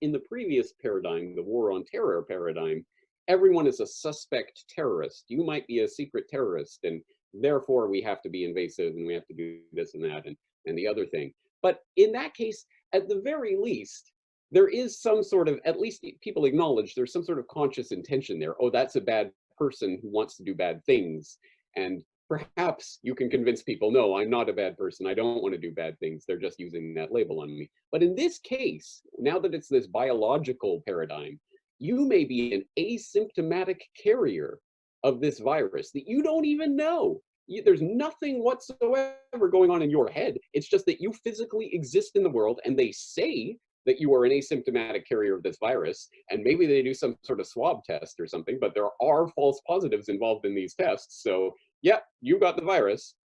in the previous paradigm, the war on terror paradigm, everyone is a suspect terrorist. You might be a secret terrorist, and therefore we have to be invasive and we have to do this and that and the other thing. But in that case, at the very least, there is some sort of, at least people acknowledge there's some sort of conscious intention there. Oh, that's a bad person who wants to do bad things. And perhaps you can convince people, no, I'm not a bad person. I don't want to do bad things. They're just using that label on me. But in this case, now that it's this biological paradigm, you may be an asymptomatic carrier of this virus that you don't even know. There's nothing whatsoever going on in your head. It's just that you physically exist in the world, and they say that you are an asymptomatic carrier of this virus, and maybe they do some sort of swab test or something, but there are false positives involved in these tests. So yeah, you got the virus.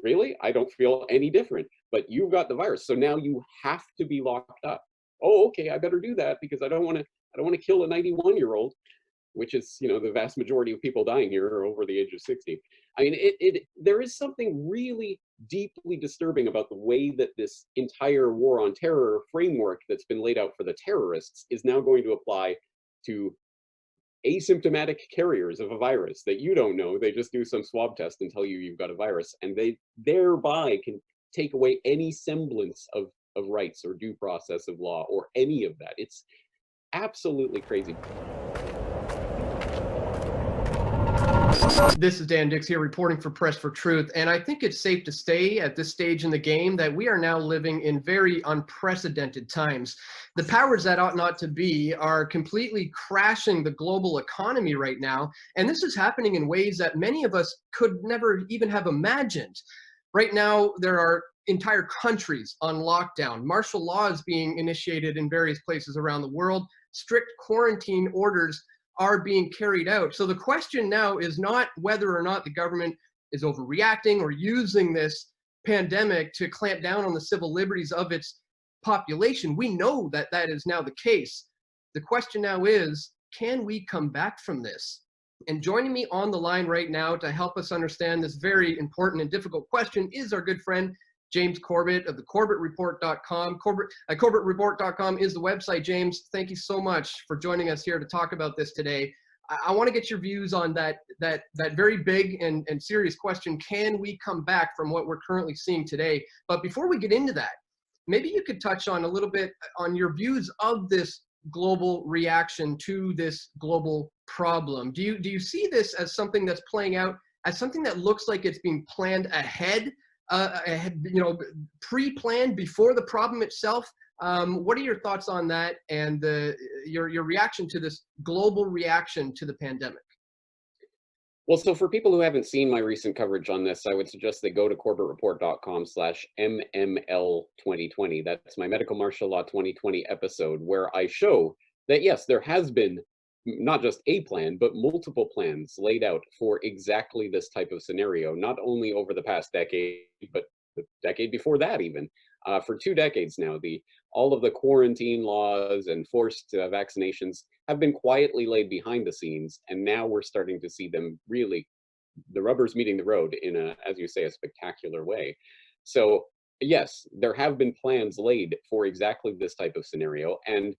Really? I don't feel any different, but you've got the virus. So now you have to be locked up. Oh, okay, I better do that because I don't want to kill a 91-year-old, which is, you know, the vast majority of people dying here are over the age of 60. I mean, there is something really deeply disturbing about the way that this entire war on terror framework that's been laid out for the terrorists is now going to apply to asymptomatic carriers of a virus that you don't know. They just do some swab test and tell you you've got a virus, and they thereby can take away any semblance of rights or due process of law or any of that. It's absolutely crazy. This is Dan Dix here reporting for Press for Truth, and I think it's safe to say at this stage in the game that we are now living in very unprecedented times. The powers that ought not to be are completely crashing the global economy right now, and this is happening in ways that many of us could never even have imagined. Right now, there are entire countries on lockdown, martial law is being initiated in various places around the world, strict quarantine orders are being carried out. So the question now is not whether or not the government is overreacting or using this pandemic to clamp down on the civil liberties of its population. We know that that is now the case. The question now is, can we come back from this? And joining me on the line right now to help us understand this very important and difficult question is our good friend, James Corbett of the CorbettReport.com. CorbettReport.com is the website. James, thank you so much for joining us here to talk about this today. I want to get your views on that very big and serious question. Can we come back from what we're currently seeing today? But before we get into that, maybe you could touch on a little bit on your views of this global reaction to this global problem. Do you see this as something that's playing out as something that looks like it's being planned ahead? Pre-planned before the problem itself? What are your thoughts on that and your reaction to this global reaction to the pandemic? Well, so for people who haven't seen my recent coverage on this, I would suggest they go to CorbettReport.com/MML2020. That's my Medical Martial Law 2020 episode, where I show that, yes, there has been not just a plan, but multiple plans laid out for exactly this type of scenario, not only over the past decade, but the decade before that even. For 2 decades now, all of the quarantine laws and forced vaccinations have been quietly laid behind the scenes, and now we're starting to see them really, the rubber's meeting the road in a, as you say, a spectacular way. So yes, there have been plans laid for exactly this type of scenario, and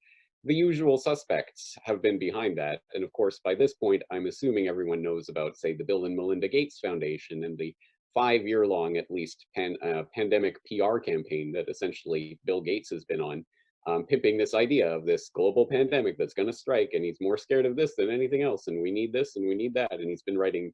the usual suspects have been behind that. And of course, by this point, I'm assuming everyone knows about, say, the Bill and Melinda Gates Foundation and the 5-year-long, at least, pandemic PR campaign that essentially Bill Gates has been on, pimping this idea of this global pandemic that's going to strike, and he's more scared of this than anything else, and we need this and we need that. And he's been writing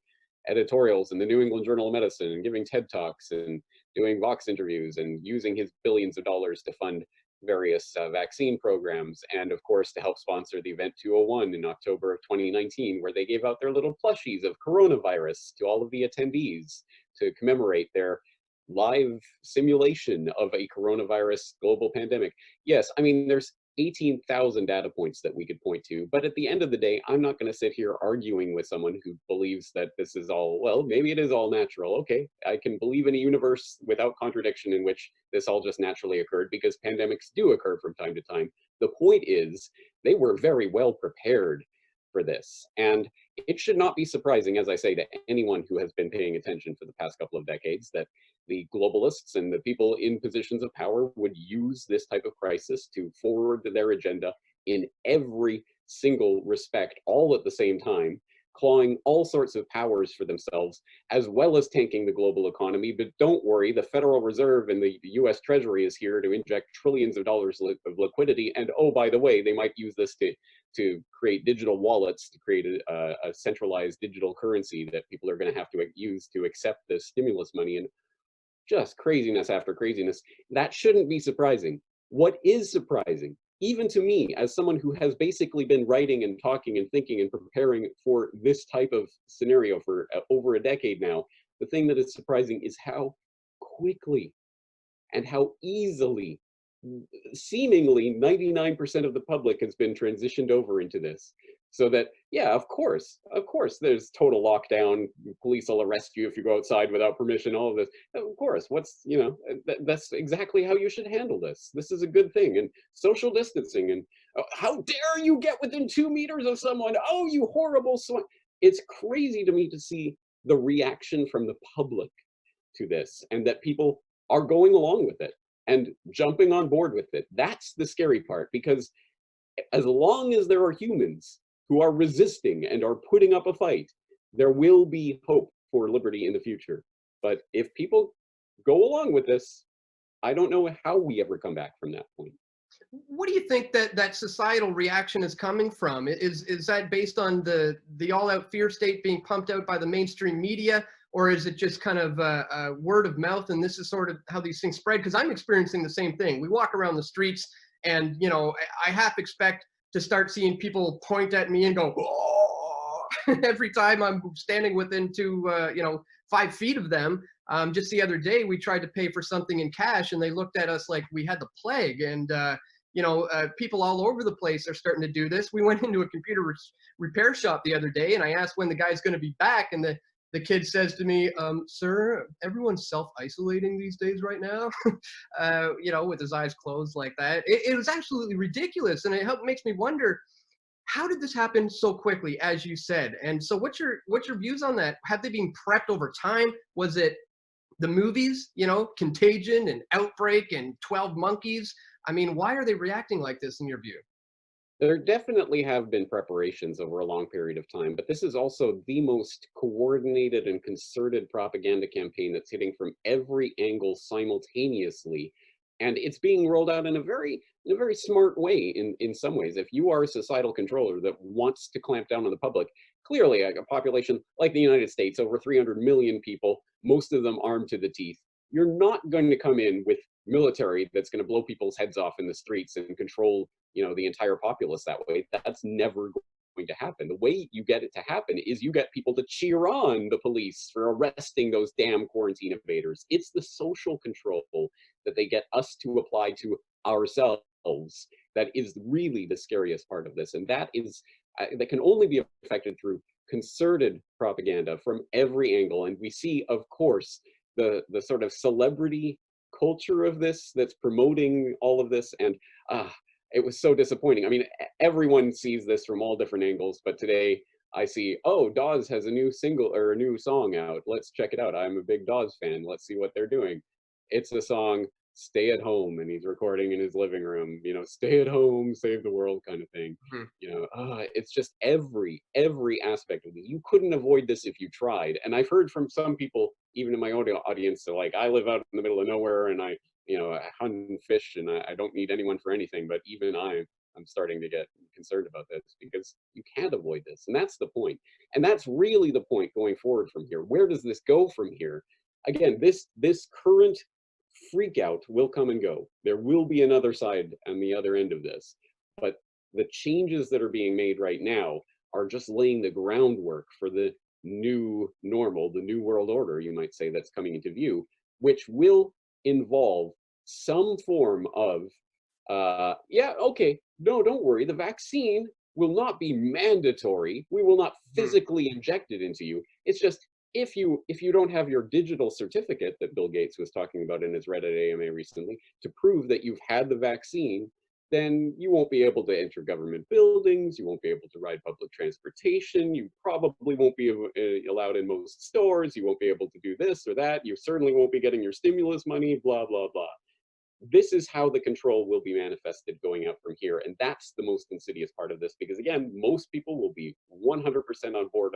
editorials in the New England Journal of Medicine and giving TED Talks and doing Vox interviews and using his billions of dollars to fund various vaccine programs, and of course to help sponsor the Event 201 in October of 2019, where they gave out their little plushies of coronavirus to all of the attendees to commemorate their live simulation of a coronavirus global pandemic. Yes, I mean, there's 18,000 data points that we could point to, but at the end of the day, I'm not going to sit here arguing with someone who believes that this is all, well, maybe it is all natural. Okay, I can believe in a universe without contradiction in which this all just naturally occurred, because pandemics do occur from time to time. The point is, they were very well prepared for this. And it should not be surprising, as I say, to anyone who has been paying attention for the past couple of decades, that the globalists and the people in positions of power would use this type of crisis to forward their agenda in every single respect, all at the same time, clawing all sorts of powers for themselves, as well as tanking the global economy. But don't worry, the Federal Reserve and the US Treasury is here to inject trillions of dollars of liquidity. And oh, by the way, they might use this to create digital wallets, to create a centralized digital currency that people are going to have to use to accept this stimulus money. And just craziness after craziness. That shouldn't be surprising. What is surprising, even to me, as someone who has basically been writing and talking and thinking and preparing for this type of scenario for over a decade now, the thing that is surprising is how quickly and how easily, seemingly 99% of the public has been transitioned over into this. So that, yeah, of course, there's total lockdown. Police will arrest you if you go outside without permission, all of this. Of course, that's exactly how you should handle this. This is a good thing. And social distancing, and how dare you get within 2 meters of someone? Oh, you horrible swine. It's crazy to me to see the reaction from the public to this, and that people are going along with it and jumping on board with it. That's the scary part, because as long as there are humans who are resisting and are putting up a fight, there will be hope for liberty in the future. But if people go along with this, I don't know how we ever come back from that point. What do you think that societal reaction is coming from? Is that based on the all-out fear state being pumped out by the mainstream media, or is it just kind of word of mouth, and this is sort of how these things spread? Because I'm experiencing the same thing. We walk around the streets, and I half expect to start seeing people point at me and go, "Oh," every time I'm standing within 5 feet of them. Just the other day, we tried to pay for something in cash, and they looked at us like we had the plague. And people all over the place are starting to do this. We went into a computer repair shop the other day, and I asked when the guy's going to be back, and the kid says to me, "Sir, everyone's self-isolating these days right now," with his eyes closed like that. It was absolutely ridiculous, and makes me wonder, how did this happen so quickly, as you said? And so, what's your views on that? Have they been prepped over time? Was it the movies, Contagion and Outbreak and 12 Monkeys? I mean, why are they reacting like this in your view? There definitely have been preparations over a long period of time, but this is also the most coordinated and concerted propaganda campaign that's hitting from every angle simultaneously. And it's being rolled out in a very smart way in some ways. If you are a societal controller that wants to clamp down on the public, clearly a population like the United States, over 300 million people, most of them armed to the teeth, you're not going to come in with military that's going to blow people's heads off in the streets and control the entire populace that way. That's never going to happen. The way you get it to happen is you get people to cheer on the police for arresting those damn quarantine evaders. It's the social control that they get us to apply to ourselves that is really the scariest part of this. And that can only be affected through concerted propaganda from every angle. And we see, of course, the sort of celebrity culture of this that's promoting all of this. And it was so disappointing. I mean, everyone sees this from all different angles, but today I see, oh, Dawes has a new single or a new song out. Let's check it out. I'm a big Dawes fan. Let's see what they're doing. It's a song, Stay at Home, and he's recording in his living room, stay at home, save the world kind of thing. It's just every aspect of this. You couldn't avoid this if you tried. And I've heard from some people, even in my own audience, so like, I live out in the middle of nowhere, and I hunt and fish, and I don't need anyone for anything. But even I'm starting to get concerned about this, because you can't avoid this. And that's the point. And that's really the point going forward from here. Where does this go from here? Again, this current freak out will come and go. There will be another side on the other end of this. But the changes that are being made right now are just laying the groundwork for the new normal, the new world order, you might say, that's coming into view, which will involve some form of, no, don't worry, the vaccine will not be mandatory. We will not physically inject it into you. It's just, if you don't have your digital certificate that Bill Gates was talking about in his Reddit AMA recently to prove that you've had the vaccine, then you won't be able to enter government buildings, you won't be able to ride public transportation, you probably won't be allowed in most stores, you won't be able to do this or that, you certainly won't be getting your stimulus money, blah, blah, blah. this is how the control will be manifested going out from here. And that's the most insidious part of this, because again, most people will be 100% on board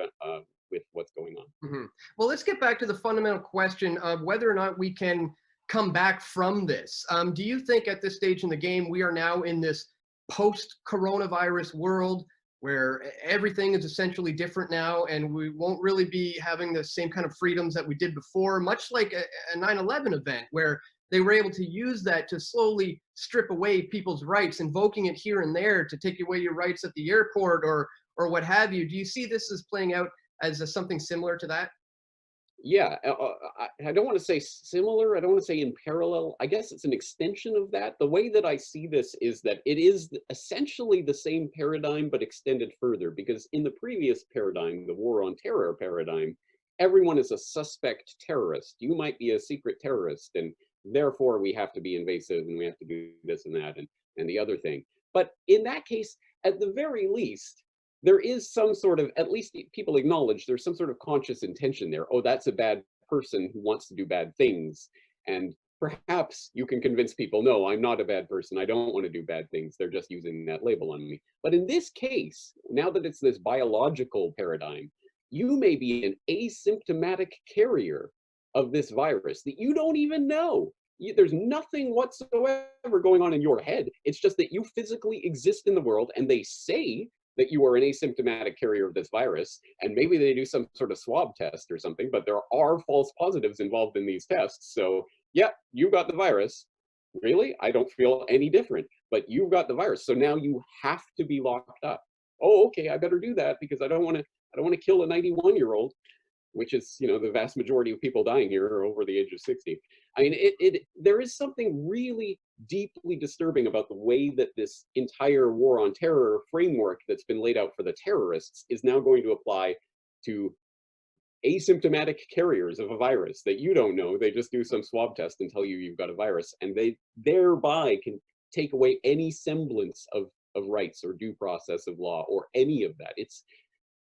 with what's going on. Well, let's get back to the fundamental question of whether or not we can come back from this. Do you think at this stage in the game, we are now in this post-coronavirus world where everything is essentially different now, and we won't really be having the same kind of freedoms that we did before, much like a 9/11 event where they were able to use that to slowly strip away people's rights, invoking it here and there to take away your rights at the airport or what have you. Do you see this as playing out as something similar to that? Yeah, I don't want to say similar. I don't want to say in parallel. I guess it's an extension of that. The way that I see this is that it is essentially the same paradigm, but extended further. Because in the previous paradigm, the war on terror paradigm, everyone is a suspect terrorist. You might be a secret terrorist, and therefore we have to be invasive and we have to do this and that and the other thing. But in that case, at the very least, there is some sort of, at least people acknowledge there's some sort of conscious intention there. Oh, that's a bad person who wants to do bad things. And perhaps you can convince people, no, I'm not a bad person. I don't want to do bad things. They're just using that label on me. But in this case, now that it's this biological paradigm, you may be an asymptomatic carrier of this virus that you don't even know. There's nothing whatsoever going on in your head. It's just that you physically exist in the world, and they say that you are an asymptomatic carrier of this virus, and maybe they do some sort of swab test or something, but there are false positives involved in these tests. So yeah, you got the virus. Really? I don't feel any different, but you've got the virus. So now you have to be locked up. Oh, okay, I better do that because I don't want to kill a 91-year-old, which is, you know, the vast majority of people dying here are over the age of 60. I mean, there is something really deeply disturbing about the way that this entire war on terror framework that's been laid out for the terrorists is now going to apply to asymptomatic carriers of a virus that you don't know. They just do some swab test and tell you you've got a virus, and they thereby can take away any semblance of rights or due process of law or any of that. It's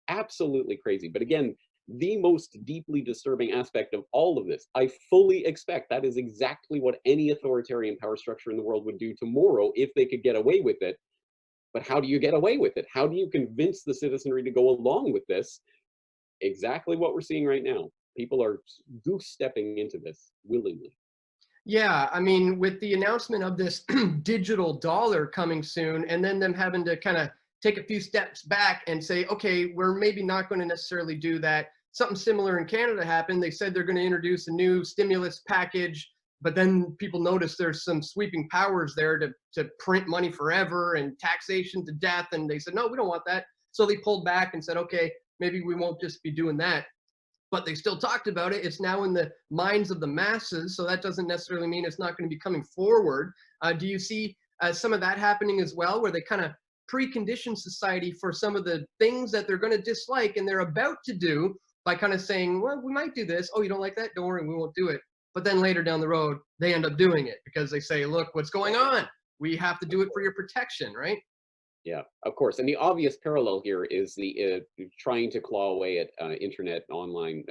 absolutely crazy. But again, the most deeply disturbing aspect of all of this, I fully expect that is exactly what any authoritarian power structure in the world would do tomorrow if they could get away with it. But how do you get away with it? How do you convince the citizenry to go along with this? Exactly what we're seeing right now. People are goose stepping into this willingly. Yeah, I mean, with the announcement of this digital dollar coming soon, and then them having to kind of take a few steps back and say, okay, we're maybe not going to necessarily do that. Something similar in Canada happened. They said they're going to introduce a new stimulus package, but then people noticed there's some sweeping powers there to print money forever and taxation to death. And they said, no, we don't want that. So they pulled back and said, okay, maybe we won't just be doing that. But they still talked about it. It's now in the minds of the masses. So that doesn't necessarily mean it's not going to be coming forward. Do you see some of that happening as well, where they kind of precondition society for some of the things that they're going to dislike and they're about to do by kind of saying, well, we might do this. Oh, you don't like that? Don't worry, we won't do it. But then later down the road, they end up doing it because they say, look, what's going on? We have to do it for your protection, right? Yeah, of course. And the obvious parallel here is the trying to claw away at internet online,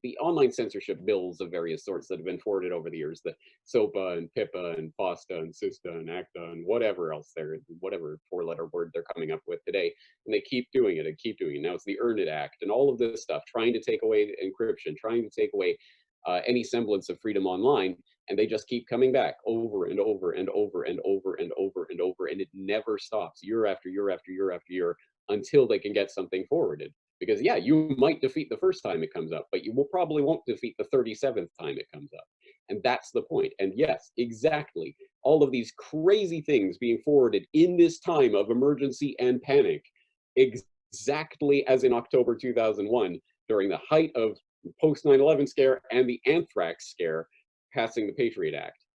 the online censorship bills of various sorts that have been forwarded over the years, the SOPA and PIPA and FOSTA and SISTA and ACTA and whatever else whatever four-letter word they're coming up with today. And they keep doing it and keep doing it. Now it's the Earn It Act and all of this stuff, trying to take away encryption, trying to take away any semblance of freedom online. And they just keep coming back over and over and over and over and over and over, and it never stops, year after year after year after year, until they can get something forwarded. Because yeah, you might defeat the first time it comes up, but you probably won't defeat the 37th time it comes up. And that's the point. And yes, exactly, all of these crazy things being forwarded in this time of emergency and panic, exactly as in October 2001, during the height of post 9/11 scare and the anthrax scare, passing the Patriot Act.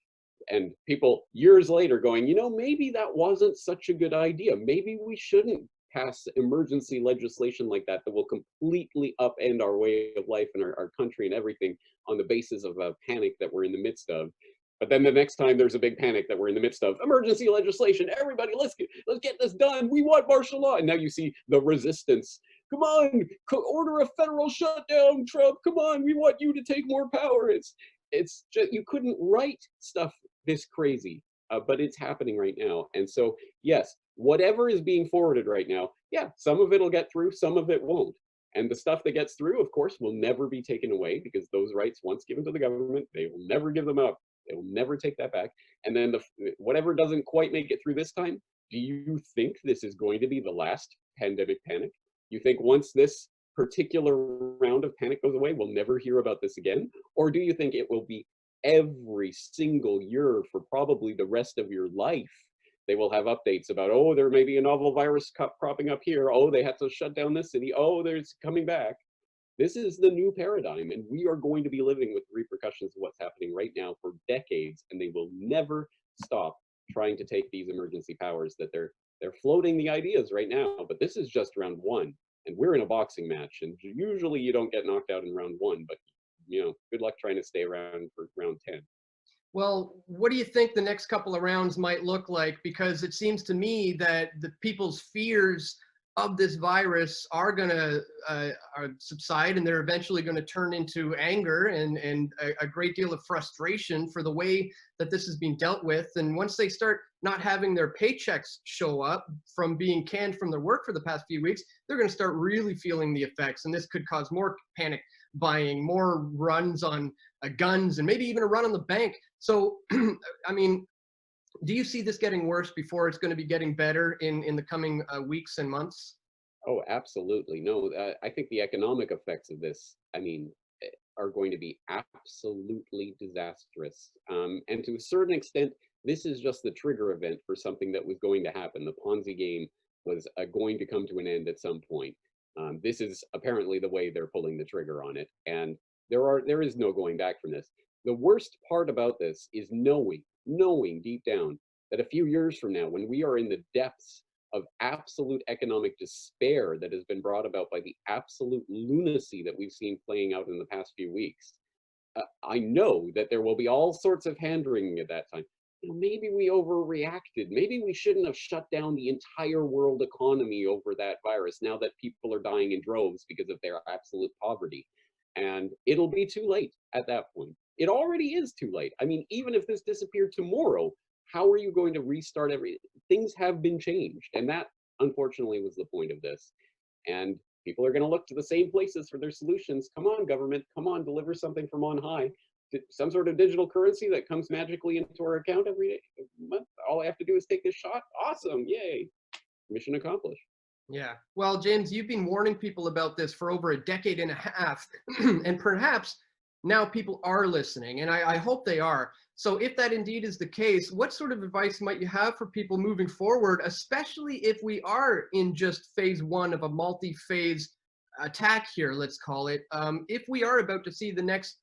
And people years later going, you know, maybe that wasn't such a good idea. Maybe we shouldn't pass emergency legislation like that that will completely upend our way of life and our country and everything on the basis of a panic that we're in the midst of. But then the next time there's a big panic that we're in the midst of, emergency legislation, everybody, let's get this done. We want martial law. And now you see the resistance. Come on, order a federal shutdown, Trump. Come on, we want you to take more power. It's just, you couldn't write stuff this crazy, but it's happening right now. And so, yes, whatever is being forwarded right now, yeah, some of it'll get through, some of it won't. And the stuff that gets through, of course, will never be taken away because those rights, once given to the government, they will never give them up. They will never take that back. And then whatever doesn't quite make it through this time, do you think this is going to be the last pandemic panic? You think once this particular round of panic goes away, we'll never hear about this again? Or do you think it will be every single year for probably the rest of your life? They will have updates about, oh, there may be a novel virus cropping up here. Oh, they had to shut down this city. Oh, there's coming back. This is the new paradigm, and we are going to be living with the repercussions of what's happening right now for decades, and they will never stop trying to take these emergency powers that they're floating the ideas right now. But this is just round one, and we're in a boxing match, and usually you don't get knocked out in round one, but good luck trying to stay around for round 10. Well, what do you think the next couple of rounds might look like? Because it seems to me that the people's fears of this virus are going to subside, and they're eventually going to turn into anger and a great deal of frustration for the way that this is being dealt with. And once they start not having their paychecks show up from being canned from their work for the past few weeks, they're going to start really feeling the effects. And this could cause more panic buying, more runs on guns, and maybe even a run on the bank. So, I mean, do you see this getting worse before it's going to be getting better in the coming weeks and months? Oh, absolutely. No, I think the economic effects of this, are going to be absolutely disastrous. And to a certain extent, this is just the trigger event for something that was going to happen. The Ponzi game was going to come to an end at some point. This is apparently the way they're pulling the trigger on it, and there is no going back from this. The worst part about this is knowing deep down that a few years from now, when we are in the depths of absolute economic despair that has been brought about by the absolute lunacy that we've seen playing out in the past few weeks, I know that there will be all sorts of hand-wringing at that time. Maybe we overreacted. Maybe we shouldn't have shut down the entire world economy over that virus now that people are dying in droves because of their absolute poverty. And it'll be too late at that point. It already is too late. I mean, even if this disappeared tomorrow, how are you going to restart everything? Things have been changed. And that, unfortunately, was the point of this. And people are going to look to the same places for their solutions. Come on, government, come on, deliver something from on high. Some sort of digital currency that comes magically into our account every month. All I have to do is take this shot. Awesome, yay. Mission accomplished. Yeah. Well, James, you've been warning people about this for over a decade and a half, and perhaps now people are listening, and I hope they are. So if that indeed is the case, what sort of advice might you have for people moving forward, especially if we are in just phase one of a multi-phase attack here, let's call it, if we are about to see the next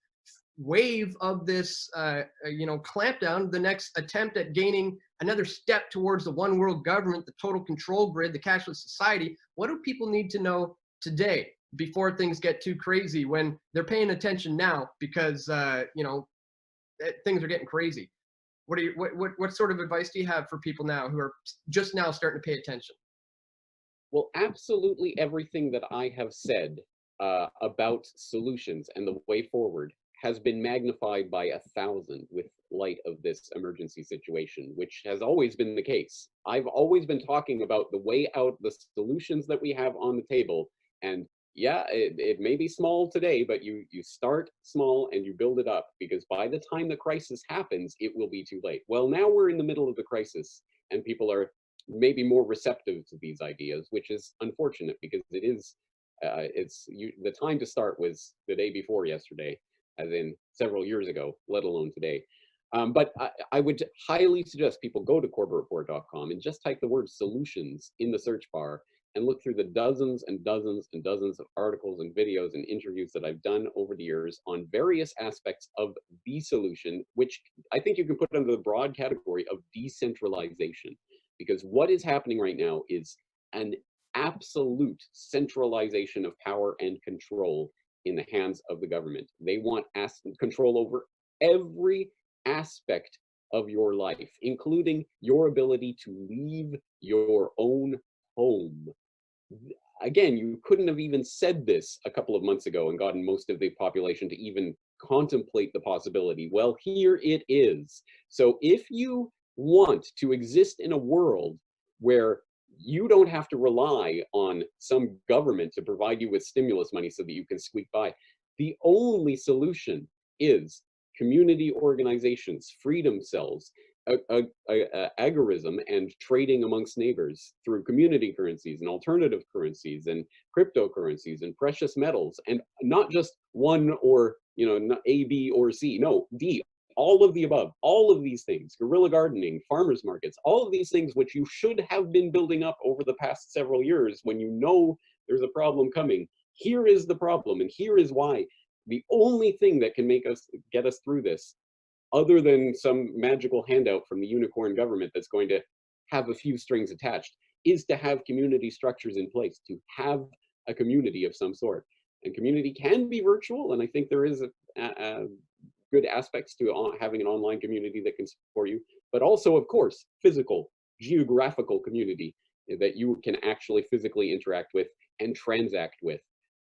wave of this, clampdown, the next attempt at gaining another step towards the one world government, the total control grid, the cashless society, what do people need to know today before things get too crazy when they're paying attention now because, things are getting crazy? What sort of advice do you have for people now who are just now starting to pay attention? Well, absolutely everything that I have said about solutions and the way forward has been magnified by 1,000 with light of this emergency situation, which has always been the case. I've always been talking about the way out, the solutions that we have on the table. And yeah, it may be small today, but you start small and you build it up, because by the time the crisis happens, it will be too late. Well, now we're in the middle of the crisis and people are maybe more receptive to these ideas, which is unfortunate because the time to start was the day before yesterday, as in several years ago, let alone today. But I would highly suggest people go to corbettreport.com and just type the word solutions in the search bar and look through the dozens and dozens and dozens of articles and videos and interviews that I've done over the years on various aspects of the solution, which I think you can put under the broad category of decentralization. Because what is happening right now is an absolute centralization of power and control in the hands of the government. They want control over every aspect of your life, including your ability to leave your own home. Again, you couldn't have even said this a couple of months ago and gotten most of the population to even contemplate the possibility. Well, here it is. So if you want to exist in a world where you don't have to rely on some government to provide you with stimulus money so that you can squeak by, the only solution is community organizations, freedom cells, agorism, and trading amongst neighbors through community currencies and alternative currencies and cryptocurrencies and precious metals, and not just one or, not A, B, or C, no, D, all of the above, all of these things, guerrilla gardening, farmers markets, all of these things which you should have been building up over the past several years when you know there's a problem coming. Here is the problem, and here is why. The only thing that can get us through this, other than some magical handout from the unicorn government that's going to have a few strings attached, is to have community structures in place, to have a community of some sort. And community can be virtual, and I think there is a good aspects to having an online community that can support you, but also, of course, physical, geographical community that you can actually physically interact with and transact with,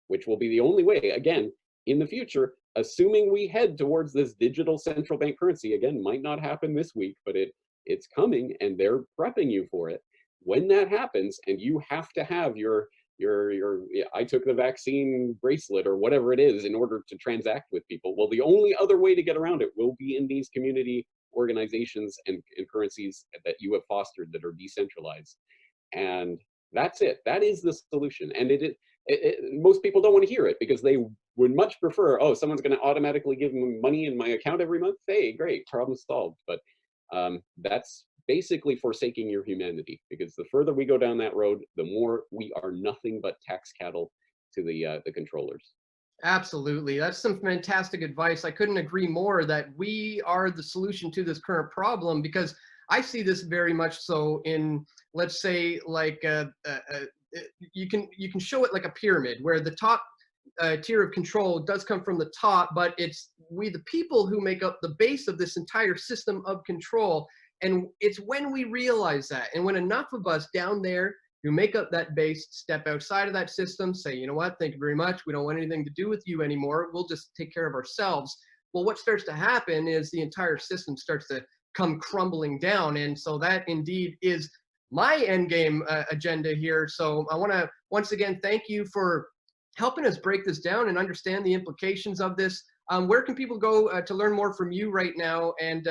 which will be the only way, again, in the future, assuming we head towards this digital central bank currency. Again, might not happen this week, but it's coming, and they're prepping you for it. When that happens, and you have to have your I took the vaccine bracelet or whatever it is in order to transact with people. Well, the only other way to get around it will be in these community organizations and currencies that you have fostered that are decentralized. And that's it. That is the solution. And most people don't want to hear it because they would much prefer, oh, someone's going to automatically give me money in my account every month. Hey, great, problem solved. But that's basically forsaking your humanity, because the further we go down that road, the more we are nothing but tax cattle to the controllers. Absolutely. That's some fantastic advice. I couldn't agree more that we are the solution to this current problem, because I see this very much so in, let's say, like you can show it like a pyramid where the top tier of control does come from the top, but it's we the people who make up the base of this entire system of control. And it's when we realize that, and when enough of us down there who make up that base step outside of that system, say, you know what, thank you very much, we don't want anything to do with you anymore, we'll just take care of ourselves. Well, what starts to happen is the entire system starts to come crumbling down. And so that indeed is my endgame agenda here. So I want to once again thank you for helping us break this down and understand the implications of this. Where can people go to learn more from you right now? And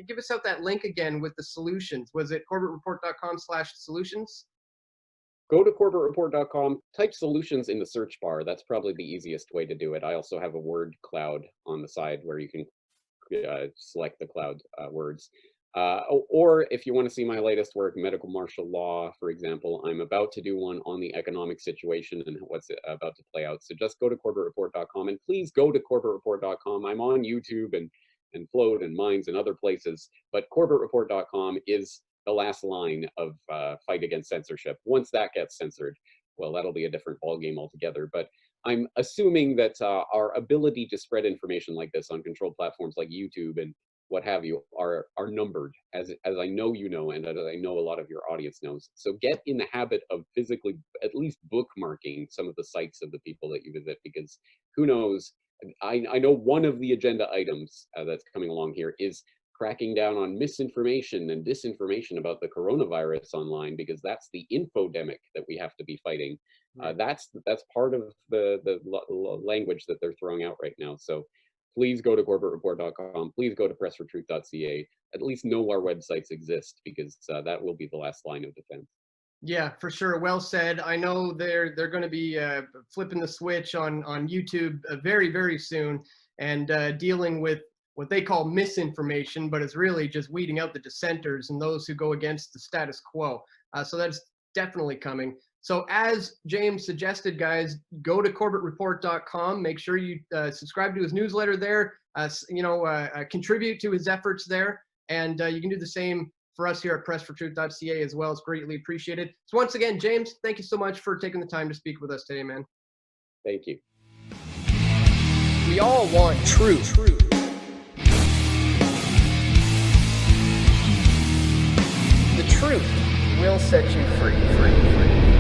give us out that link again with the solutions. Was it corbettreport.com/solutions? Go to corbettreport.com, type solutions in the search bar. That's probably the easiest way to do it. I also have a word cloud on the side where you can select the cloud words. Or if you want to see my latest work, medical martial law, for example, I'm about to do one on the economic situation and what's about to play out. So just go to corbettreport.com, and please go to corbettreport.com. I'm on YouTube and Float and Minds and other places, but corbettreport.com is the last line of fight against censorship. Once that gets censored, well, that'll be a different ballgame altogether. But I'm assuming that our ability to spread information like this on controlled platforms like YouTube and what have you are numbered, as I know you know, and as I know a lot of your audience knows. So get in the habit of physically at least bookmarking some of the sites of the people that you visit, because who knows, I know one of the agenda items that's coming along here is cracking down on misinformation and disinformation about the coronavirus online, because that's the infodemic that we have to be fighting. That's part of the language that they're throwing out right now. So please go to corbettreport.com. Please go to pressfortruth.ca. At least know our websites exist, because that will be the last line of defense. Yeah, for sure. Well said. I know they're going to be flipping the switch on YouTube very, very soon, and dealing with what they call misinformation, but it's really just weeding out the dissenters and those who go against the status quo. So that's definitely coming. So as James suggested, guys, go to corbettreport.com. Make sure you subscribe to his newsletter there, contribute to his efforts there. And you can do the same for us here at pressfortruth.ca as well. It's greatly appreciated. So once again, James, thank you so much for taking the time to speak with us today, man. Thank you. We all want truth. The truth will set you free.